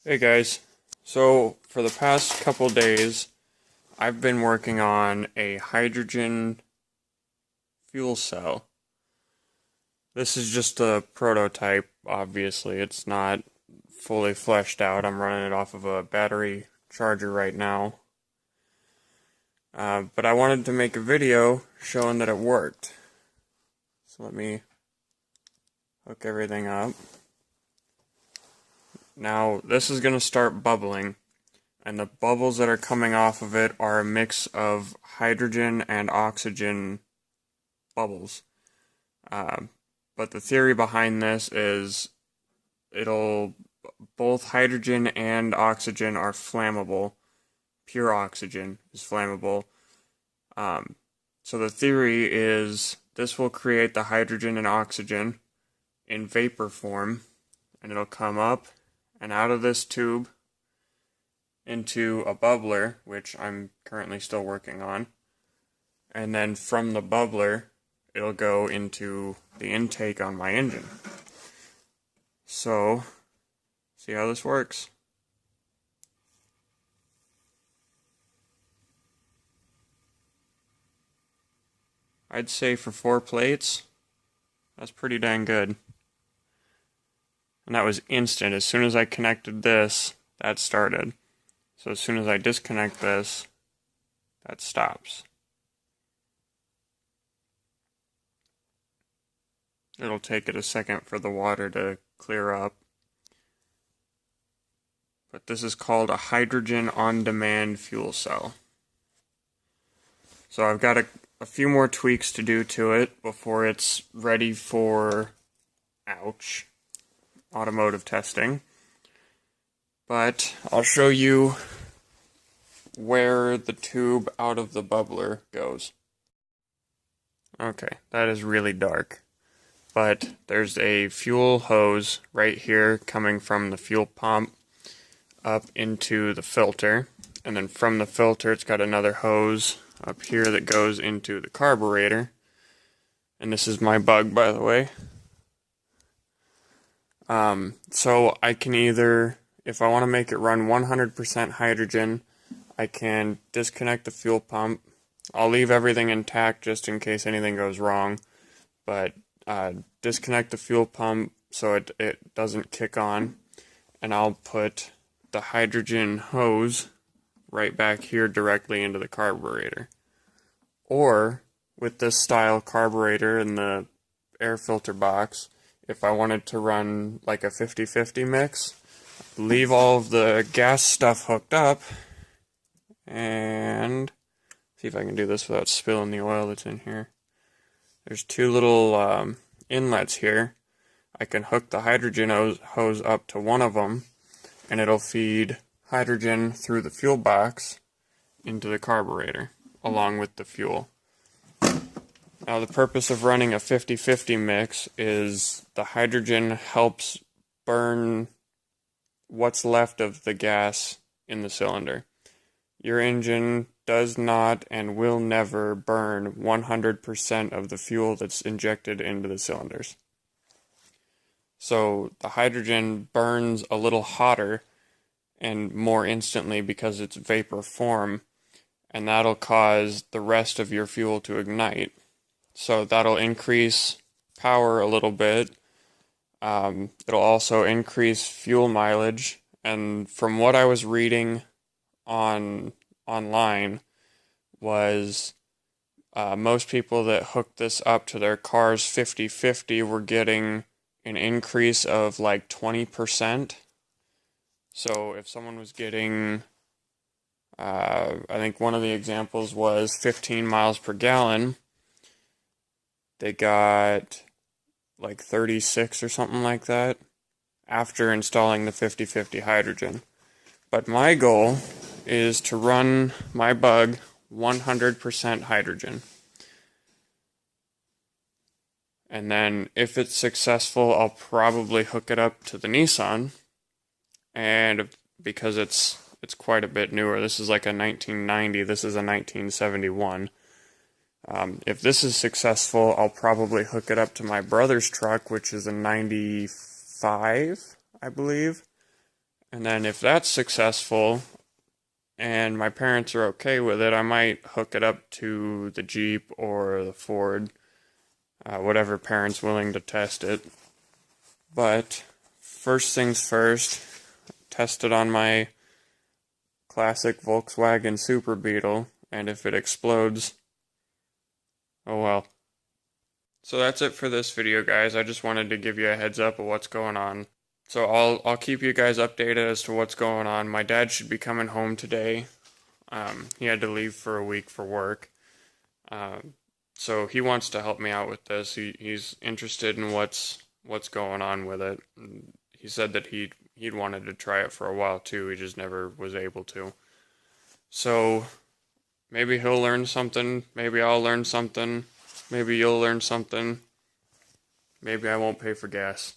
Hey guys, so for the past couple days, I've been working on a hydrogen fuel cell. This is just a prototype, obviously. It's not fully fleshed out. I'm running it off of a battery charger right now. But I wanted to make a video showing that it worked. So let me hook everything up. Now, this is going to start bubbling. And the bubbles that are coming off of it are a mix of hydrogen and oxygen bubbles. But the theory behind this is both hydrogen and oxygen are flammable. Pure oxygen is flammable. So the theory is this will create the hydrogen and oxygen in vapor form, and it'll come up and out of this tube into a bubbler, which I'm currently still working on. And then from the bubbler, it'll go into the intake on my engine. So, see how this works. I'd say for 4 plates, that's pretty dang good. And that was instant. As soon as I connected this, that started. So as soon as I disconnect this, that stops. It'll take it a second for the water to clear up. But this is called a hydrogen on-demand fuel cell. So I've got a few more tweaks to do to it before it's ready for, ouch, automotive testing. But I'll show you where the tube out of the bubbler goes. Okay, that is really dark. But there's a fuel hose right here coming from the fuel pump up into the filter. And then from the filter, it's got another hose up here that goes into the carburetor. And this is my bug, by the way. So I can either, if I want to make it run 100% hydrogen, I can disconnect the fuel pump. I'll leave everything intact just in case anything goes wrong. But disconnect the fuel pump so it doesn't kick on. And I'll put the hydrogen hose right back here directly into the carburetor. Or with this style carburetor in the air filter box, if I wanted to run like a 50-50 mix, leave all of the gas stuff hooked up and see if I can do this without spilling the oil that's in here. There's two little inlets here. I can hook the hydrogen hose up to one of them, and it'll feed hydrogen through the fuel box into the carburetor, along with the fuel. Now, the purpose of running a 50-50 mix is the hydrogen helps burn what's left of the gas in the cylinder. Your engine does not and will never burn 100% of the fuel that's injected into the cylinders. So the hydrogen burns a little hotter and more instantly because it's vapor form, and that'll cause the rest of your fuel to ignite. So that'll increase power a little bit. It'll also increase fuel mileage, and from what I was reading online was most people that hooked this up to their cars 50-50 were getting an increase of like 20%. So if someone was getting, I think one of the examples was 15 miles per gallon, they got like 36 or something like that after installing the 50-50 hydrogen. But my goal is to run my bug 100% hydrogen. And then if it's successful, I'll probably hook it up to the Nissan. And because it's quite a bit newer, this is like a 1990, this is a 1971. If this is successful, I'll probably hook it up to my brother's truck, which is a 95, I believe. And then if that's successful and my parents are okay with it, I might hook it up to the Jeep or the Ford, whatever parent's willing to test it. But first things first, test it on my classic Volkswagen Super Beetle, and if it explodes, oh well. So that's it for this video, guys. I just wanted to give you a heads up of what's going on. So I'll keep you guys updated as to what's going on. My dad should be coming home today. He had to leave for a week for work. So he wants to help me out with this. He's interested in what's going on with it. He said that he'd wanted to try it for a while too. He just never was able to. So maybe he'll learn something. Maybe I'll learn something. Maybe you'll learn something. Maybe I won't pay for gas.